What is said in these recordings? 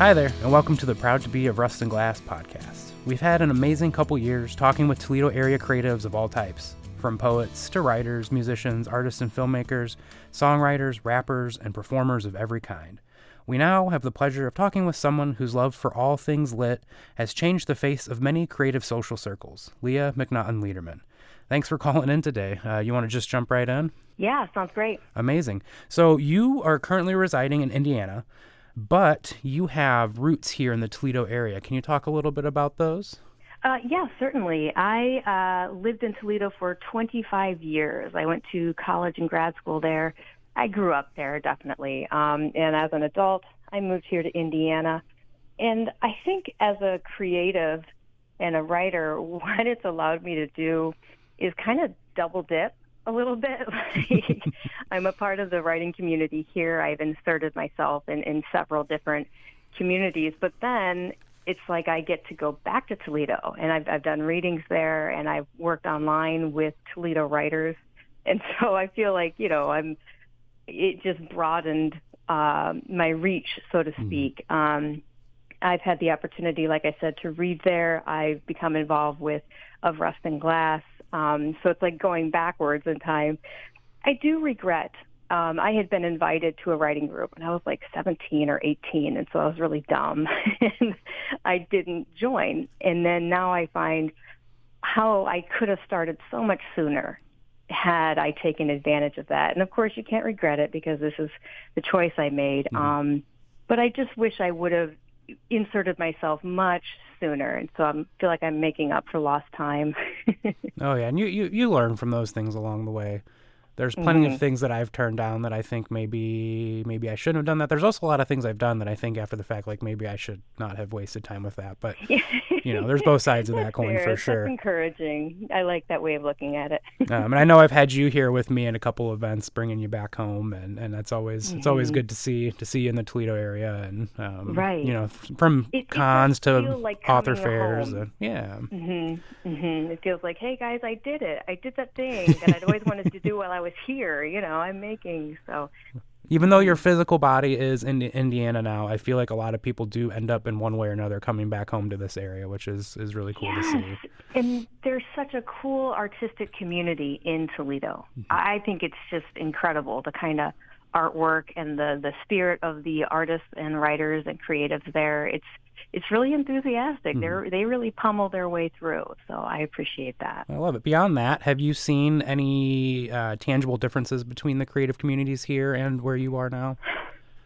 Hi there, and welcome to the Proud to Be of Rust and Glass podcast. We've had an amazing couple years talking with Toledo area creatives of all types, from poets to writers, musicians, artists and filmmakers, songwriters, rappers, and performers of every kind. We now have the pleasure of talking with someone whose love for all things lit has changed the face of many creative social circles, Leah McNaughton Lederman. Thanks for calling in today. You want to just jump right in? Yeah, sounds great. Amazing. So you are currently residing in Indiana, but you have roots here in the Toledo area. Can you talk a little bit about those? Yeah, certainly. I lived in Toledo for 25 years. I went to college and grad school there. I grew up there, definitely. And as an adult, I moved here to Indiana. And I think as a creative and a writer, what it's allowed me to do is kind of double dip a little bit. Like, I'm a part of the writing community here. I've inserted myself in several different communities, but then it's like I get to go back to Toledo, and I've done readings there, and I've worked online with Toledo writers. And so I feel like, it just broadened my reach, so to speak. I've had the opportunity, like I said, to read there. I've become involved with Of Rust and Glass. So it's like going backwards in time. I do regret, I had been invited to a writing group when I was like 17 or 18, and so I was really dumb, and I didn't join. And then now I find how I could have started so much sooner had I taken advantage of that. And of course, you can't regret it because this is the choice I made. But I just wish I would have inserted myself much sooner, and so I feel like I'm making up for lost time. Oh yeah, and you learn from those things along the way. There's plenty of things that I've turned down that I think maybe I shouldn't have done that. There's also a lot of things I've done that I think after the fact, like maybe I should not have wasted time with that. But there's both sides of that coin for sure. That's encouraging. I like that way of looking at it. And I know I've had you here with me in a couple events, bringing you back home, and that's always it's always good to see you in the Toledo area, and right. From cons to like author fairs, It feels like, hey guys, I did it. I did that thing that I'd always wanted to do while I was here. I'm making so. Even though your physical body is in Indiana now, I feel like a lot of people do end up in one way or another coming back home to this area, which is really cool to see. And there's such a cool artistic community in Toledo. I think it's just incredible, the kind of artwork and the spirit of the artists and writers and creatives there. It's really enthusiastic. They really pummel their way through, so I appreciate that. I love it. Beyond that, have you seen any tangible differences between the creative communities here and where you are now?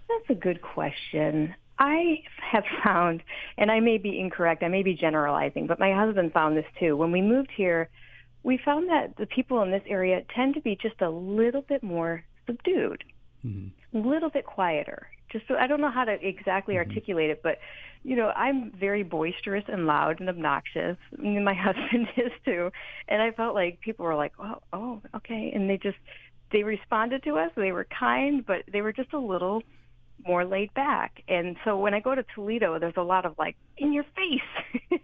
That's a good question. I have found, and I may be incorrect, I may be generalizing, but my husband found this too. When we moved here, we found that the people in this area tend to be just a little bit more subdued, a little bit quieter. Just so I don't know how to exactly articulate it, but I'm very boisterous and loud and obnoxious. And my husband is too. And I felt like people were like, oh, okay. And they responded to us. They were kind, but they were just a little more laid back. And so when I go to Toledo, there's a lot of like in your face.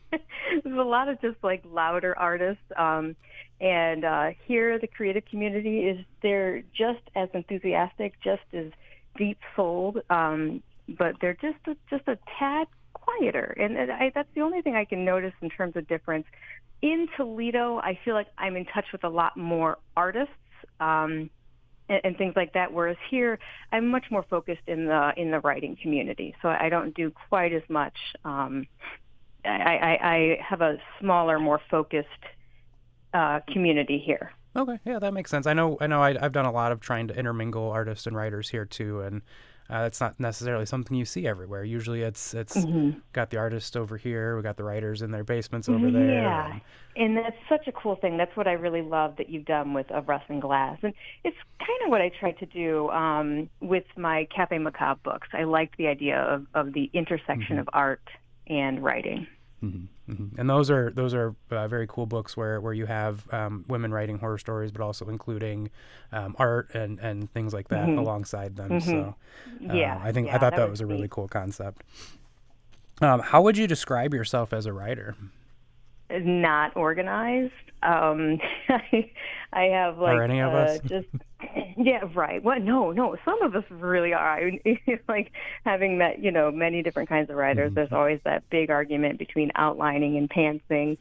There's a lot of just like louder artists. And here the creative community they're just as enthusiastic, just as deep-souled, but they're just a tad quieter. And that's the only thing I can notice in terms of difference. In Toledo, I feel like I'm in touch with a lot more artists and things like that, whereas here I'm much more focused in the writing community, so I don't do quite as much. I have a smaller, more focused community here. Okay, yeah, that makes sense. I know. I've done a lot of trying to intermingle artists and writers here too, and it's not necessarily something you see everywhere. Usually, it's got the artists over here, we got the writers in their basements over there. Yeah, and that's such a cool thing. That's what I really love that you've done with Of Rust and Glass, and it's kind of what I tried to do with my Cafe Macabre books. I liked the idea of the intersection of art and writing. And those are very cool books where you have women writing horror stories, but also including art and things like that alongside them. So I thought that was a really cool concept. How would you describe yourself as a writer? Not organized. I have like or any of us? just Yeah, right. Well, no. Some of us really are. Like having met, many different kinds of writers, there's Hmm. always that big argument between outlining and pantsing.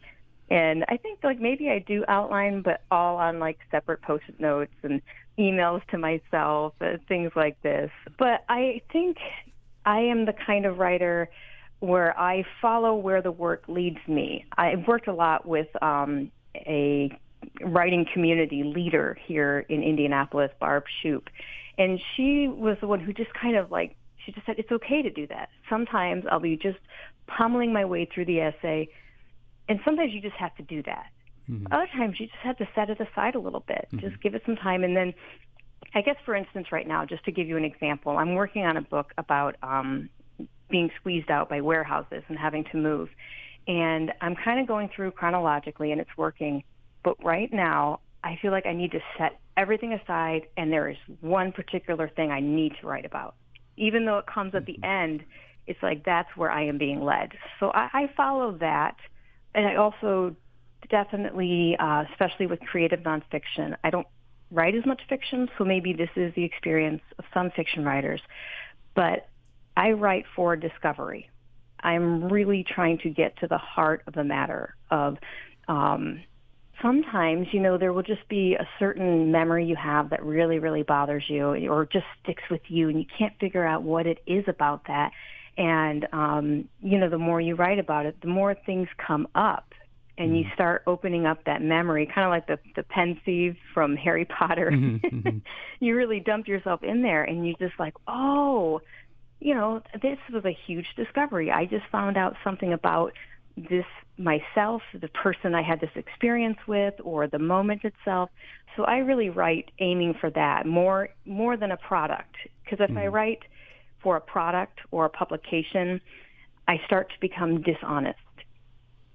And I think like maybe I do outline, but all on like separate post-it notes and emails to myself, things like this. But I think I am the kind of writer where I follow where the work leads me. I've worked a lot with a writing community leader here in Indianapolis, Barb Shoup. And she was the one who just kind of like, she just said, it's okay to do that. Sometimes I'll be just pummeling my way through the essay, and sometimes you just have to do that. Hmm. Other times you just have to set it aside a little bit, Hmm. just give it some time. And then I guess, for instance, right now, just to give you an example, I'm working on a book about being squeezed out by warehouses and having to move. And I'm kind of going through chronologically, and it's working. But right now, I feel like I need to set everything aside, and there is one particular thing I need to write about. Even though it comes at the end, it's like that's where I am being led. So I follow that. And I also definitely, especially with creative nonfiction, I don't write as much fiction, so maybe this is the experience of some fiction writers. But I write for discovery. I'm really trying to get to the heart of the matter of sometimes, there will just be a certain memory you have that really, really bothers you or just sticks with you, and you can't figure out what it is about that. And, the more you write about it, the more things come up, and you start opening up that memory, kind of like the Pensieve from Harry Potter. Hmm. You really dump yourself in there, and you just like, oh, this was a huge discovery. I just found out something about this myself, the person I had this experience with, or the moment itself. So I really write aiming for that more than a product. Because if I write for a product or a publication, I start to become dishonest.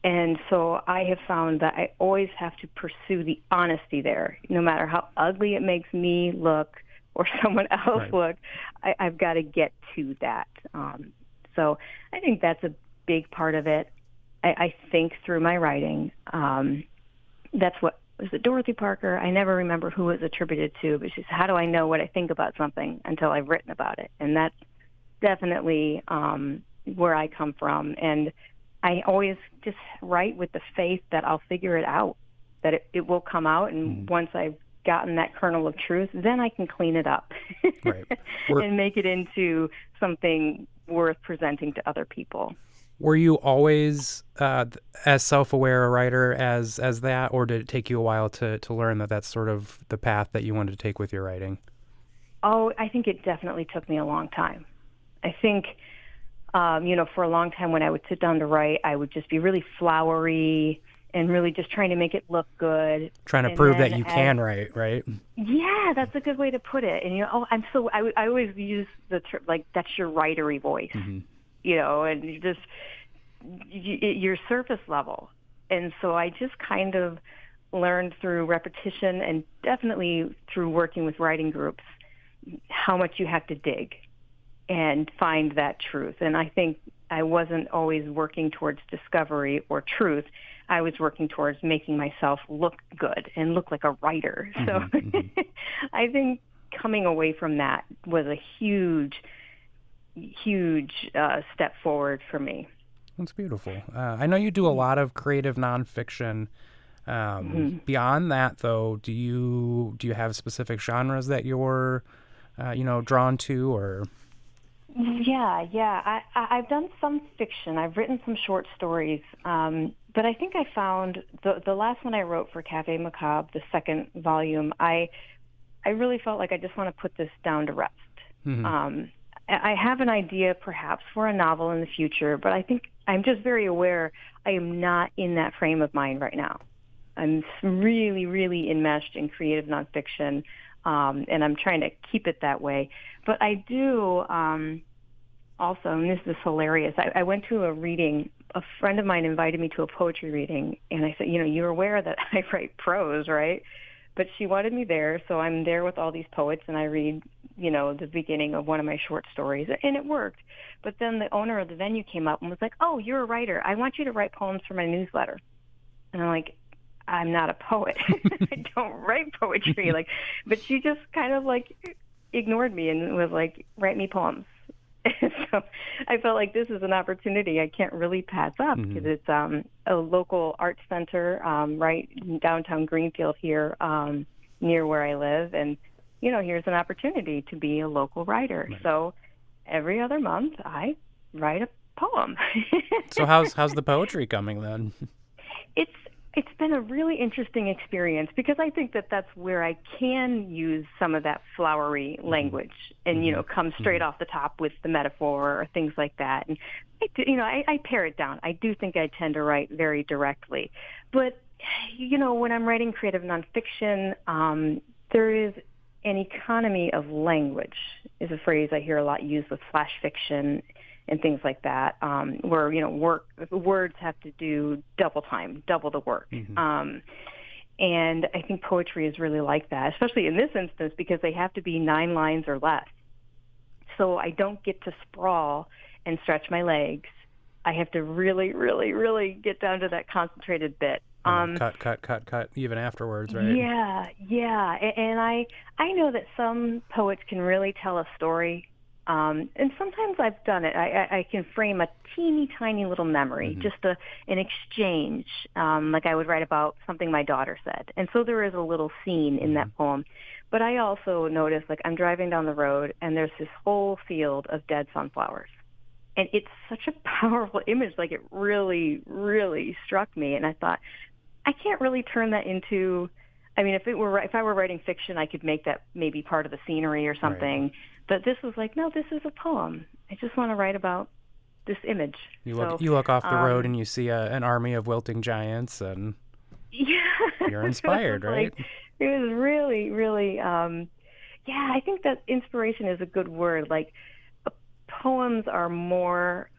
And so I have found that I always have to pursue the honesty there, no matter how ugly it makes me look or someone else Right. look. I've got to get to that. So I think that's a big part of it. I think through my writing. That's what was it, Dorothy Parker? I never remember who it was attributed to, but she said, how do I know what I think about something until I've written about it? And that's definitely where I come from. And I always just write with the faith that I'll figure it out, that it will come out. And once I've gotten that kernel of truth, then I can clean it up Right. and make it into something worth presenting to other people. Were you always as self-aware a writer as that, or did it take you a while to learn that that's sort of the path that you wanted to take with your writing? Oh, I think it definitely took me a long time. I think, for a long time when I would sit down to write, I would just be really flowery and really just trying to make it look good. Trying to And prove that then you can write, right? Yeah, that's a good way to put it. And, I always use the term, like, that's your writery voice, and you just, your surface level. And so I just kind of learned through repetition and definitely through working with writing groups how much you have to dig and find that truth. And I think I wasn't always working towards discovery or truth. I was working towards making myself look good and look like a writer. So I think coming away from that was a huge step forward for me. That's beautiful. I know you do a lot of creative nonfiction. Beyond that, though, do you have specific genres that you're, drawn to, or? Yeah. I've done some fiction. I've written some short stories. But I think I found the last one I wrote for Café Macabre, the second volume, I really felt like I just want to put this down to rest. I have an idea perhaps for a novel in the future, but I think I'm just very aware I am not in that frame of mind right now. I'm really, really enmeshed in creative nonfiction, and I'm trying to keep it that way. But I do also, and this is hilarious, I went to a reading. A friend of mine invited me to a poetry reading, and I said, you're aware that I write prose, right? But she wanted me there, so I'm there with all these poets, and I read, the beginning of one of my short stories, and it worked. But then the owner of the venue came up and was like, oh, you're a writer. I want you to write poems for my newsletter. And I'm like, I'm not a poet. I don't write poetry. But she just kind of ignored me and was like, write me poems. So I felt like this is an opportunity I can't really pass up because it's a local arts center right in downtown Greenfield here near where I live. And, here's an opportunity to be a local writer. Right. So every other month I write a poem. So how's the poetry coming then? It's been a really interesting experience because I think that that's where I can use some of that flowery language and, come straight off the top with the metaphor or things like that. And, I pare it down. I do think I tend to write very directly. But, when I'm writing creative nonfiction, there is an economy of language is a phrase I hear a lot used with flash fiction and things like that, where, words have to do double time, double the work. And I think poetry is really like that, especially in this instance, because they have to be 9 lines or less. So I don't get to sprawl and stretch my legs. I have to really, really, really get down to that concentrated bit. Cut, even afterwards, right? Yeah. And I know that some poets can really tell a story. And sometimes I've done it. I can frame a teeny tiny little memory, just an exchange, like I would write about something my daughter said. And so there is a little scene in that poem. But I also noticed, I'm driving down the road, and there's this whole field of dead sunflowers. And it's such a powerful image. It really, really struck me. And I thought, I can't really turn that into... I mean, if I were writing fiction, I could make that maybe part of the scenery or something. Right. But this was no, this is a poem. I just want to write about this image. You look off the road and you see an army of wilting giants, and you're inspired, right? It was really, really, I think that inspiration is a good word. Poems are more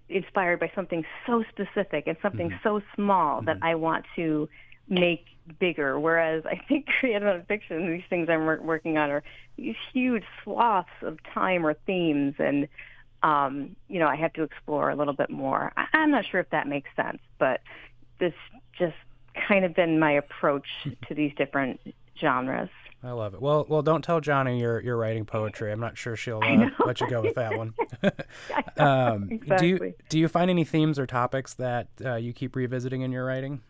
inspired by something so specific and something so small that I want to make bigger, whereas I think creative nonfiction, these things I'm working on are these huge swaths of time or themes, and I have to explore a little bit more. I'm not sure if that makes sense, but this just kind of been my approach to these different genres. I love it. Well, don't tell Johnny you're writing poetry. I'm not sure she'll let you go with that one. Exactly. Do you find any themes or topics that you keep revisiting in your writing?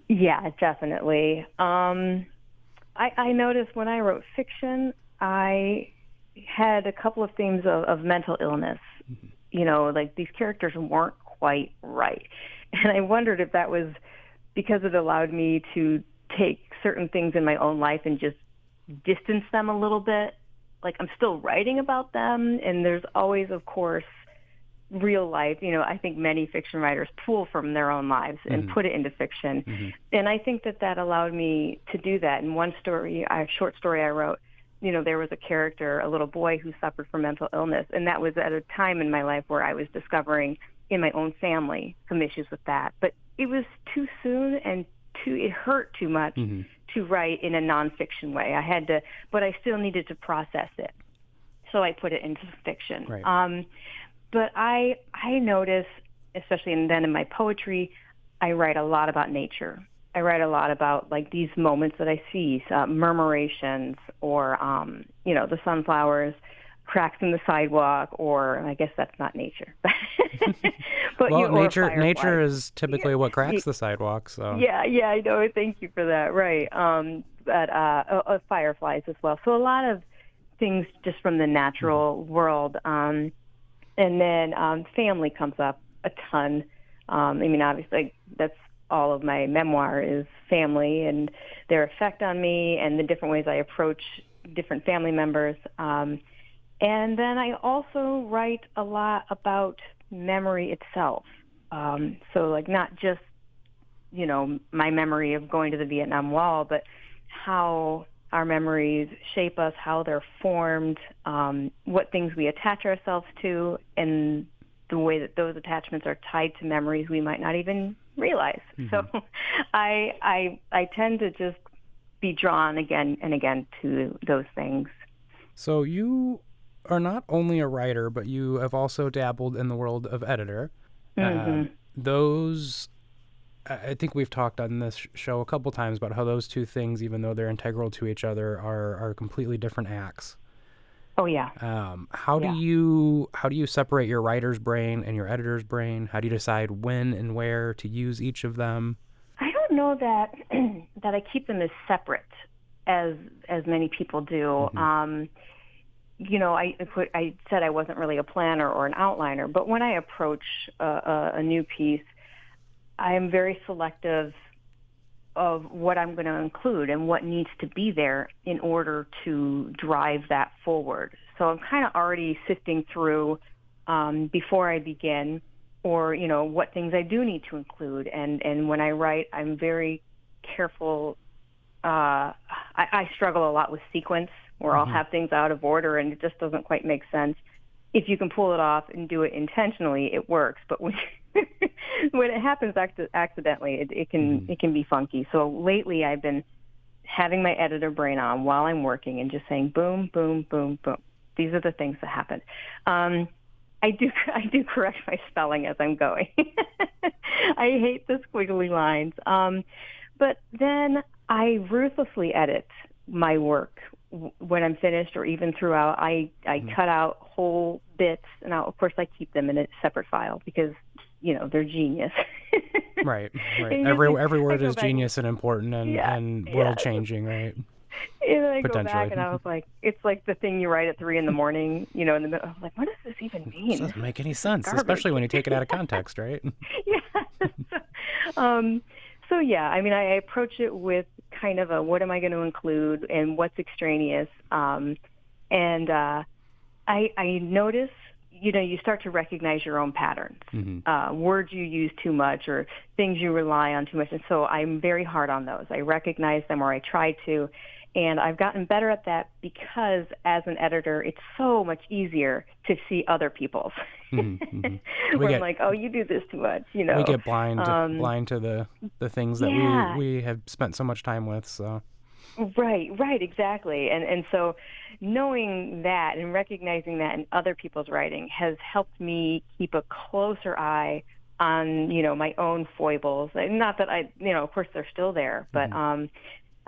Yeah, definitely. I noticed when I wrote fiction, I had a couple of themes of mental illness. These characters weren't quite right. And I wondered if that was because it allowed me to take certain things in my own life and just distance them a little bit. I'm still writing about them, and there's always, of course, real life. I think many fiction writers pull from their own lives and put it into fiction. And I think that allowed me to do that. In one story, a short story I wrote, there was a character, a little boy who suffered from mental illness. And that was at a time in my life where I was discovering in my own family some issues with that. But it was too soon and it hurt too much to write in a nonfiction way. But I still needed to process it. So I put it into fiction. Right. But I notice, especially then in my poetry, I write a lot about nature. I write a lot about these moments that I see, murmurations, or the sunflowers, cracks in the sidewalk, or I guess that's not nature. But well, nature is typically what cracks the sidewalk. So yeah, I know. Thank you for that. Right. But fireflies as well. So a lot of things just from the natural world. And then family comes up a ton. Obviously, that's all of my memoir is family and their effect on me and the different ways I approach different family members. And then I also write a lot about memory itself. So, not just, my memory of going to the Vietnam Wall, but how our memories shape us, how they're formed, what things we attach ourselves to, and the way that those attachments are tied to memories we might not even realize. So I tend to just be drawn again and again to those things. So you are not only a writer, but you have also dabbled in the world of editor. Those I think we've talked on this show a couple times about how those two things, even though they're integral to each other, are completely different acts. Oh yeah. How do you separate your writer's brain and your editor's brain? How do you decide when and where to use each of them? I don't know that that I keep them as separate as many people do. Mm-hmm. I said I wasn't really a planner or an outliner, but when I approach a new piece, I am very selective of what I'm going to include and what needs to be there in order to drive that forward. So I'm kind of already sifting through before I begin, or what things I do need to include. And when I write, I'm very careful. I struggle a lot with sequence, where I'll have things out of order and it just doesn't quite make sense. If you can pull it off and do it intentionally, it works. But when when it happens accidentally, it can be funky. So lately, I've been having my editor brain on while I'm working and just saying boom, boom, boom, boom. These are the things that happen. I do correct my spelling as I'm going. I hate the squiggly lines. But then I ruthlessly edit my work when I'm finished, or even throughout. I cut out whole bits, and of course I keep them in a separate file because they're genius. Right. Every word is genius and important and world changing, right? And then I go back and I was like, it's like the thing you write at 3 a.m, in the middle. I was like, what does this even mean? It doesn't make any sense, especially when you take it out of context, right? So yeah, I mean, I approach it with kind of a what am I going to include and what's extraneous. I notice, you start to recognize your own patterns, words you use too much or things you rely on too much. And so I'm very hard on those. I recognize them, or I try to. And I've gotten better at that because as an editor, it's so much easier to see other people's. Where I'm like, oh, you do this too much, We get blind to the things that we have spent so much time with. So. Right, exactly. And so knowing that and recognizing that in other people's writing has helped me keep a closer eye on, my own foibles. Not that of course they're still there, but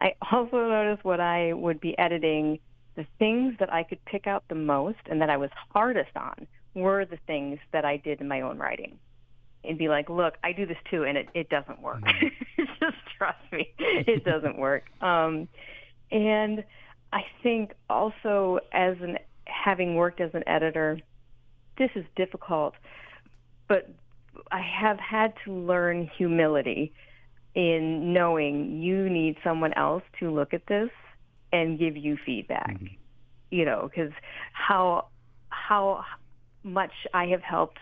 I also noticed when I would be editing, the things that I could pick out the most and that I was hardest on were the things that I did in my own writing. And be like, look, I do this too, and it doesn't work. Just trust me, it doesn't work. And I think also having worked as an editor, this is difficult, but I have had to learn humility in knowing you need someone else to look at this and give you feedback, because how much I have helped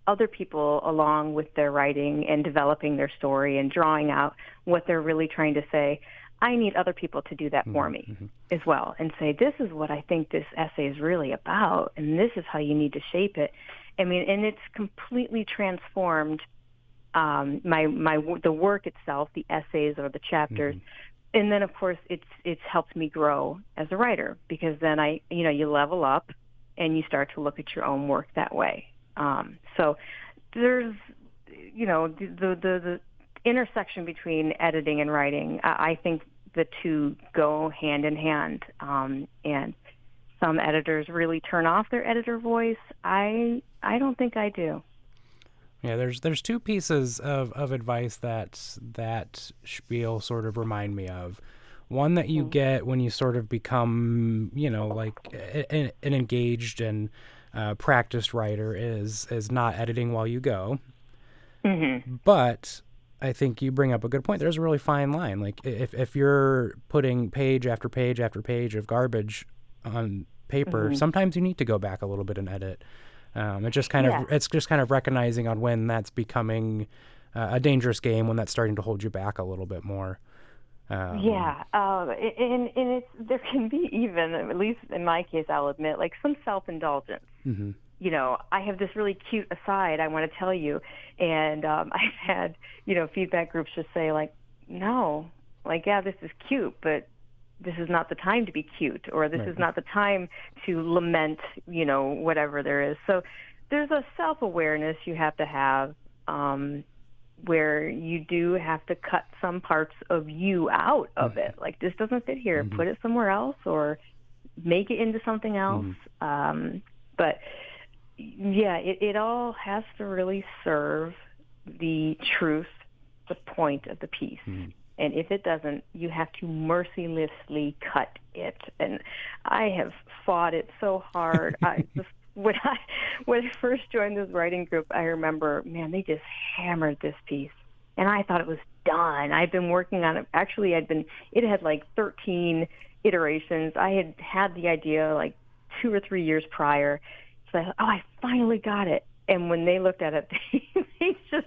other people along with their writing and developing their story and drawing out what they're really trying to say. I need other people to do that for me as well and say, this is what I think this essay is really about, and this is how you need to shape it. I mean, and it's completely transformed the work itself, the essays or the chapters. And then, of course, it's helped me grow as a writer, because then you level up and you start to look at your own work that way. So there's, the intersection between editing and writing. I think the two go hand in hand. And some editors really turn off their editor voice. I don't think I do. Yeah, there's two pieces of advice that spiel sort of remind me of. One that you get when you sort of become, like an engaged and practiced writer is not editing while you go. But I think you bring up a good point. There's a really fine line. Like if you're putting page after page after page of garbage on paper, sometimes you need to go back a little bit and edit. It's just kind of recognizing on when that's becoming a dangerous game, when that's starting to hold you back a little bit more. And there can be even, at least in my case, I'll admit, like some self-indulgence. I have this really cute aside I want to tell you, and I've had, feedback groups just say like, no, like, yeah, this is cute, but this is not the time to be cute, or this is not the time to lament, whatever there is. So there's a self-awareness you have to have, where you do have to cut some parts of you out of it. Like, this doesn't fit here. Put it somewhere else or make it into something else. But yeah, it all has to really serve the truth, the point of the piece. And if it doesn't, you have to mercilessly cut it. And I have fought it so hard. When I first joined this writing group, I remember, man, they just hammered this piece. And I thought it was done. I'd been working on it. Actually, it had like 13 iterations. I had the idea like 2 or 3 years prior. So I thought, I finally got it. And when they looked at it, they just,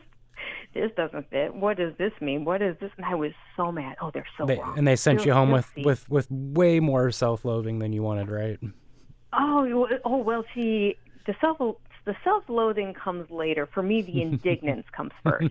this doesn't fit. What does this mean? What is this? And I was so mad. Oh, they're so wrong. And they sent you home with way more self-loathing than you wanted, right? Oh, well, see, the self-loathing comes later. For me, the indignance comes first.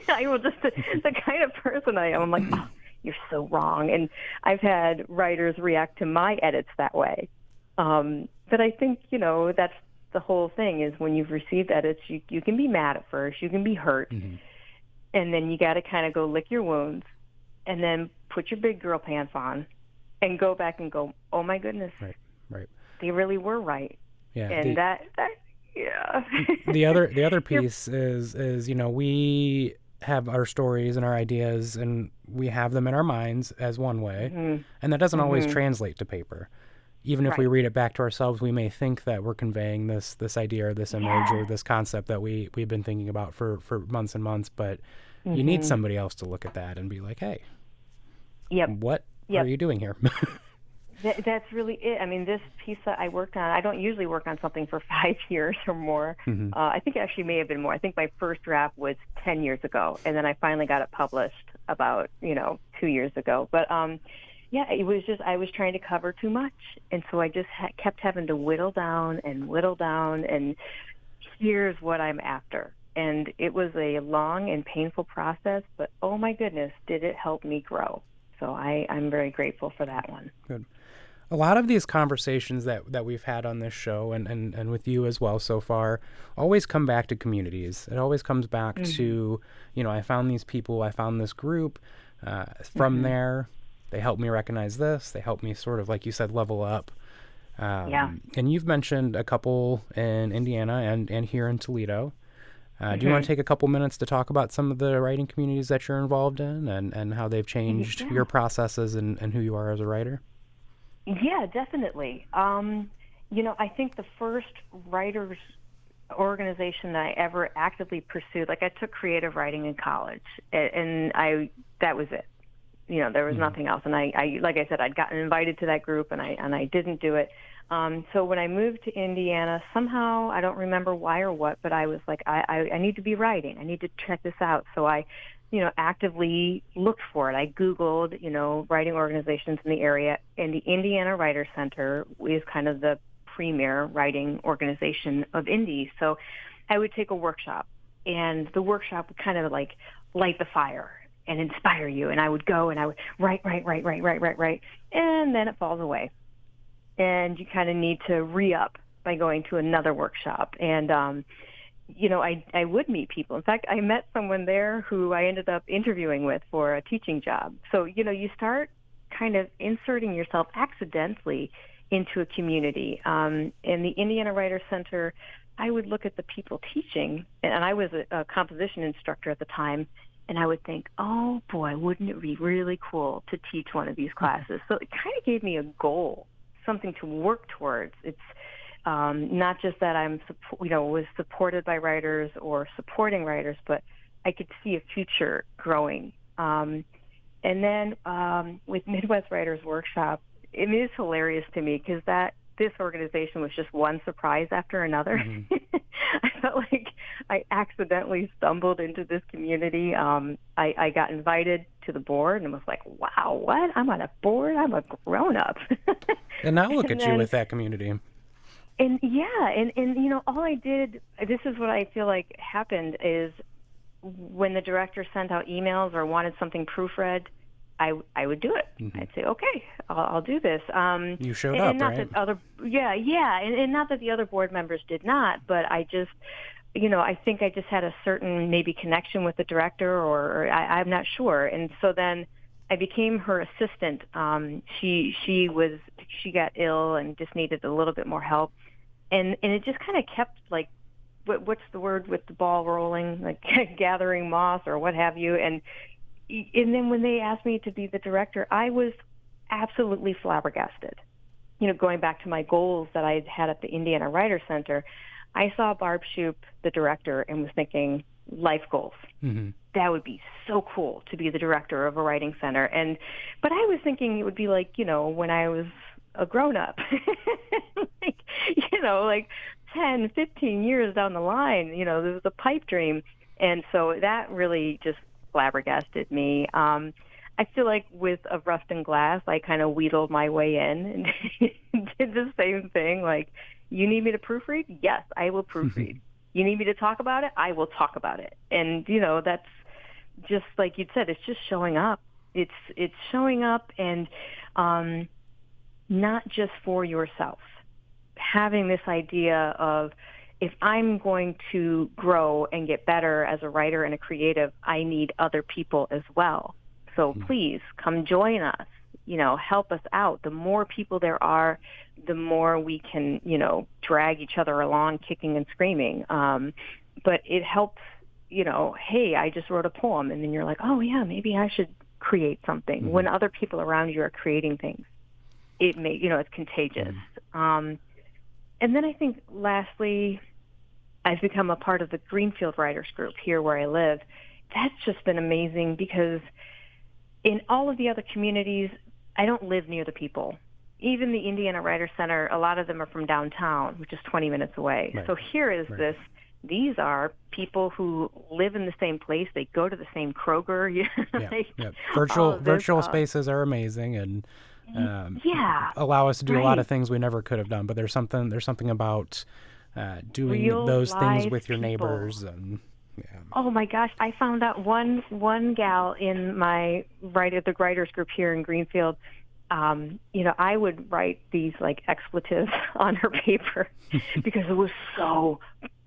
I will just, the kind of person I am, I'm like, oh, you're so wrong. And I've had writers react to my edits that way. But I think, that's the whole thing is when you've received edits, you can be mad at first, you can be hurt, and then you got to kind of go lick your wounds and then put your big girl pants on and go back and go, oh my goodness. Right. They really were right. Yeah. And yeah. the other piece is, we have our stories and our ideas and we have them in our minds as one way, and that doesn't always translate to paper. Even if we read it back to ourselves, we may think that we're conveying this idea or this image or this concept that we've been thinking about for months and months, but you need somebody else to look at that and be like, hey, what are you doing here? That's really it. I mean, this piece that I worked on, I don't usually work on something for 5 years or more. I think it actually may have been more. I think my first draft was 10 years ago, and then I finally got it published about, 2 years ago. But it was just I was trying to cover too much, and so I just kept having to whittle down, and here's what I'm after. And it was a long and painful process, but oh my goodness, did it help me grow. So I'm very grateful for that one. Good. A lot of these conversations that we've had on this show and with you as well so far always come back to communities. It always comes back to, I found these people, I found this group. From there, they helped me recognize this. They helped me sort of, like you said, level up. And you've mentioned a couple in Indiana and here in Toledo. Do you want to take a couple minutes to talk about some of the writing communities that you're involved in and how they've changed your processes and who you are as a writer? Yeah, definitely. I think the first writers organization that I ever actively pursued, like I took creative writing in college, and that was it. There was nothing else. And I like I said, I'd gotten invited to that group, and I didn't do it. So when I moved to Indiana, somehow, I don't remember why or what, but I was like, I need to be writing. I need to check this out. So I, actively looked for it. I Googled, writing organizations in the area, and the Indiana Writer Center is kind of the premier writing organization of Indy. So I would take a workshop, and the workshop would kind of like light the fire and inspire you. And I would go and I would write, and then it falls away. And you kind of need to re-up by going to another workshop. And, I would meet people. In fact, I met someone there who I ended up interviewing with for a teaching job. So, you start kind of inserting yourself accidentally into a community. In the Indiana Writer Center, I would look at the people teaching, and I was a composition instructor at the time, and I would think, oh, boy, wouldn't it be really cool to teach one of these classes? So it kind of gave me a goal, something to work towards. It's not just that was supported by writers or supporting writers, but I could see a future growing. And then with Midwest Writers Workshop, it is hilarious to me because this organization was just one surprise after another. I felt like I accidentally stumbled into this community. I got invited to the board and was like, wow, what? I'm on a board? I'm a grown-up. And now look at you with that community. And all I did, this is what I feel like happened, is when the director sent out emails or wanted something proofread, I would do it. I'd say, okay, I'll do this. You showed up, not right? That and not that the other board members did not, but I think I just had a certain maybe connection with the director, or I'm not sure. And so then I became her assistant. She got ill and just needed a little bit more help. And it just kind of kept like, what's the word with the ball rolling, like gathering moss or what have you. And then when they asked me to be the director, I was absolutely flabbergasted. Going back to my goals that I had at the Indiana Writer Center, I saw Barb Shoup, the director, and was thinking, life goals. Mm-hmm. That would be so cool to be the director of a writing center. But I was thinking it would be like, when I was a grown-up, like 10, 15 years down the line, there was a pipe dream. And so that really just flabbergasted me. I feel like with A Rust and Glass, I kind of wheedled my way in and did the same thing. Like, you need me to proofread? Yes, I will proofread. You need me to talk about it? I will talk about it. And, that's just like you said, it's just showing up. It's showing up and not just for yourself. Having this idea of, if I'm going to grow and get better as a writer and a creative, I need other people as well. So please come join us, help us out. The more people there are, the more we can, drag each other along kicking and screaming. But it helps, hey, I just wrote a poem. And then you're like, oh, yeah, maybe I should create something. When other people around you are creating things, it's contagious. And then I think, lastly, I've become a part of the Greenfield Writers Group here where I live. That's just been amazing because in all of the other communities, I don't live near the people. Even the Indiana Writers Center, a lot of them are from downtown, which is 20 minutes away. Right. So here is these are people who live in the same place. They go to the same Kroger. Virtual spaces are amazing and allow us to do a lot of things we never could have done. But there's something about doing those things with your neighbors and. Yeah. Oh my gosh! I found out one gal in the writers group here in Greenfield. I would write these like expletives on her paper because it was so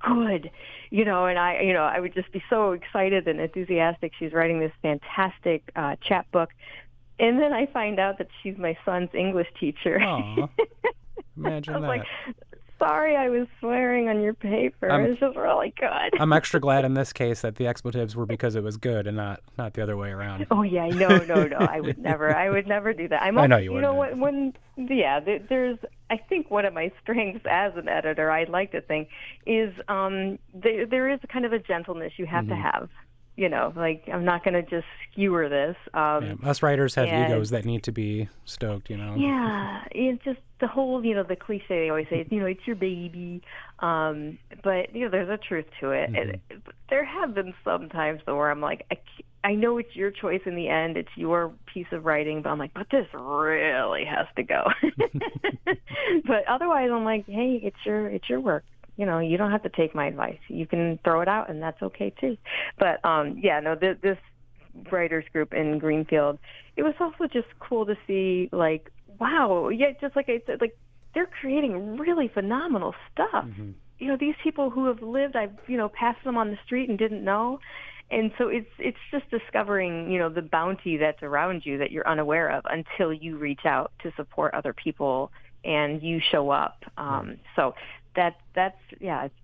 good, and I would just be so excited and enthusiastic. She's writing this fantastic chapbook, and then I find out that she's my son's English teacher. Aww. Imagine that. Like, sorry, I was swearing on your paper. It's just really good. I'm extra glad in this case that the expletives were because it was good and not the other way around. Oh yeah, no. I would never do that. I know you wouldn't. There's. I think one of my strengths as an editor, I'd like to think, is there is kind of a gentleness you have to have. Like, I'm not going to just skewer this. Us writers have egos that need to be stoked, Yeah, it's just the whole, the cliche they always say, it's your baby. But, there's a truth to it. And there have been some times, though, where I'm like, I know it's your choice in the end. It's your piece of writing. But I'm like, but this really has to go. But otherwise, I'm like, hey, it's your work. You don't have to take my advice. You can throw it out, and that's okay too. But this writers group in Greenfield, it was also just cool to see. Like, wow, just like I said, like they're creating really phenomenal stuff. These people who have lived, I've passed them on the street and didn't know, and so it's just discovering the bounty that's around you that you're unaware of until you reach out to support other people and you show up. So. It's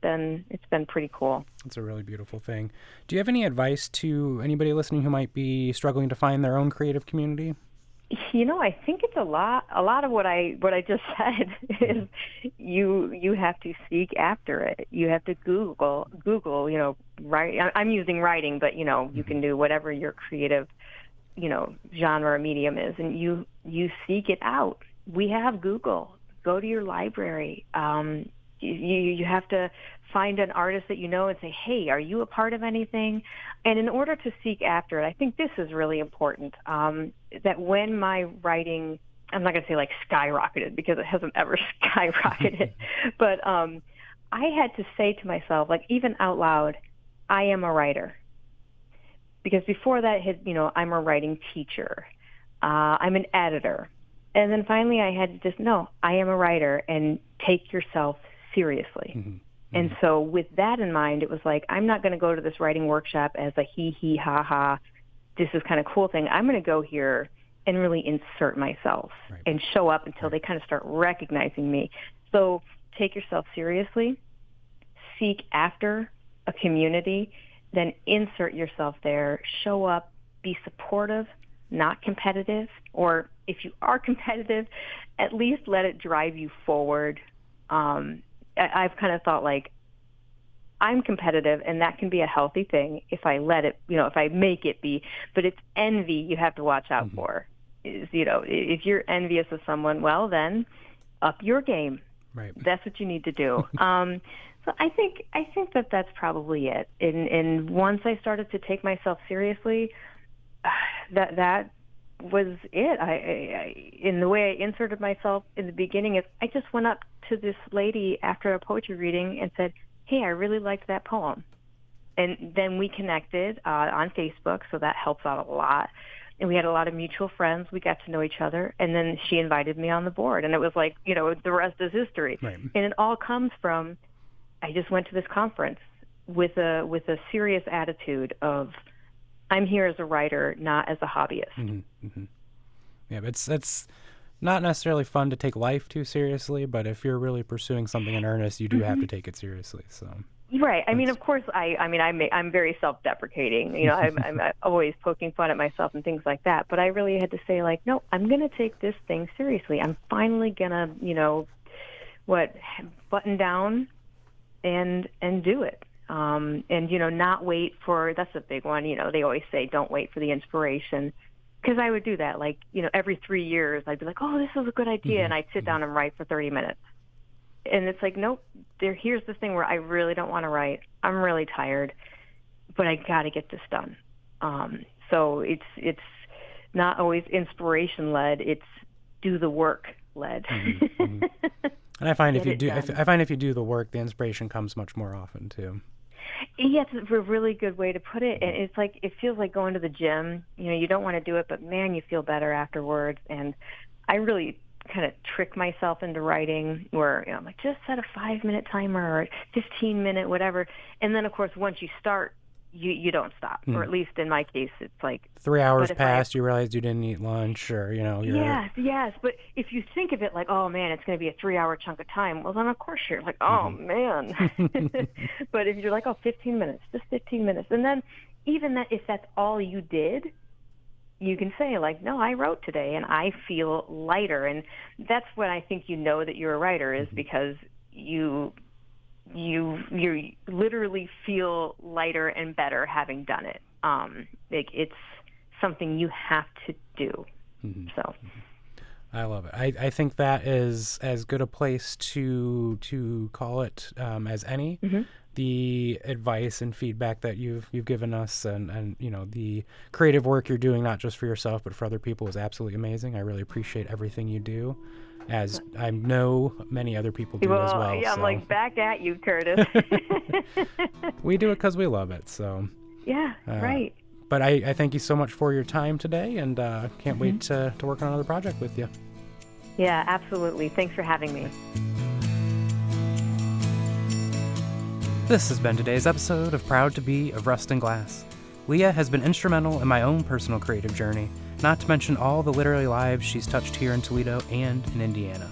been pretty cool. It's a really beautiful thing. Do you have any advice to anybody listening who might be struggling to find their own creative community? I think it's a lot of what I just said is you have to seek after it. You have to Google, write. I'm using writing, but you can do whatever your creative, genre or medium is, and you seek it out. We have Google. Go to your library. You have to find an artist that and say, hey, are you a part of anything? And in order to seek after it, I think this is really important, that when my writing, I'm not going to say like skyrocketed because it hasn't ever skyrocketed, but I had to say to myself, like even out loud, I am a writer. Because before that, I'm a writing teacher. I'm an editor. And then finally I had to just, no, I am a writer, and take yourself seriously. And so with that in mind, it was like, I'm not going to go to this writing workshop as a hee, ha, ha, this is kind of cool thing. I'm going to go here and really insert myself and show up until they kind of start recognizing me. So take yourself seriously, seek after a community, then insert yourself there, show up, be supportive, not competitive, or if you are competitive, at least let it drive you forward. I've kind of thought like, I'm competitive, and that can be a healthy thing if I let it, if I make it be. But it's envy you have to watch out for. Is, if you're envious of someone, well, then up your game. Right. That's what you need to do. So I think that that's probably it. And once I started to take myself seriously, that was it. I in the way I inserted myself in the beginning is I just went up to this lady after a poetry reading and said, hey, I really liked that poem. And then we connected on Facebook, so that helps out a lot. And we had a lot of mutual friends. We got to know each other. And then she invited me on the board. And it was like, the rest is history. Right. And it all comes from, I just went to this conference with a serious attitude of, I'm here as a writer, not as a hobbyist. Mm-hmm. Mm-hmm. Yeah, but it's not necessarily fun to take life too seriously, but if you're really pursuing something in earnest, you do have to take it seriously. So. Right. I mean, of course, I'm very self-deprecating. I'm always poking fun at myself and things like that. But I really had to say, like, no, I'm going to take this thing seriously. I'm finally going to, button down and do it. And, not wait for, that's a big one. They always say, don't wait for the inspiration. Because I would do that. Like, every 3 years, I'd be like, oh, this is a good idea. Mm-hmm. And I'd sit down and write for 30 minutes. And it's like, nope, here's this thing where I really don't want to write. I'm really tired, but I got to get this done. So it's not always inspiration-led. It's do the work-led. Mm-hmm. Mm-hmm. And I find if you do the work, the inspiration comes much more often, too. Yeah, it's a really good way to put it. And it's like, it feels like going to the gym. You don't want to do it, but man, you feel better afterwards. And I really kind of trick myself into writing where, I'm like, just set a 5-minute timer or 15-minute, whatever. And then, of course, once you start, you don't stop. Or at least in my case, it's like 3 hours passed, you realized you didn't eat lunch, or, Yes. But if you think of it like, oh, man, it's going to be a 3-hour chunk of time, well, then, of course, you're like, oh, man. But if you're like, 15 minutes, just 15 minutes. And then even that, if that's all you did, you can say, like, no, I wrote today, and I feel lighter. And that's when I think that you're a writer is because you literally feel lighter and better having done it. It's something you have to do. Mm-hmm. So I love it. I think that is as good a place to call it as any. Mm-hmm. The advice and feedback that you've given us and the creative work you're doing, not just for yourself but for other people, is absolutely amazing. I really appreciate everything you do, as I know many other people do as well. Yeah, I'm like, back at you, Curtis. We do it because we love it. So yeah, right. But I thank you so much for your time today, and can't wait to work on another project with you. Yeah, absolutely. Thanks for having me. This has been today's episode of Proud to Be of Rust and Glass. Leah has been instrumental in my own personal creative journey, not to mention all the literary lives she's touched here in Toledo and in Indiana.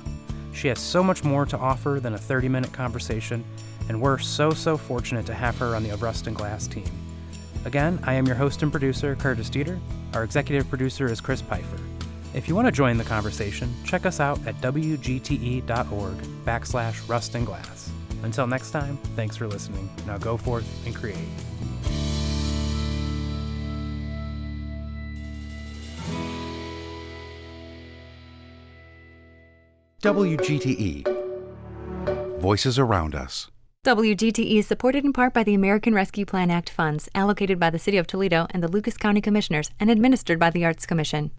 She has so much more to offer than a 30-minute conversation, and we're so fortunate to have her on the Of Rust and Glass team. Again, I am your host and producer, Curtis Dieter. Our executive producer is Chris Pfeiffer. If you want to join the conversation, check us out at wgte.org/rustandglass. Until next time, thanks for listening. Now go forth and create. WGTE. Voices around us. WGTE is supported in part by the American Rescue Plan Act funds allocated by the City of Toledo and the Lucas County Commissioners and administered by the Arts Commission.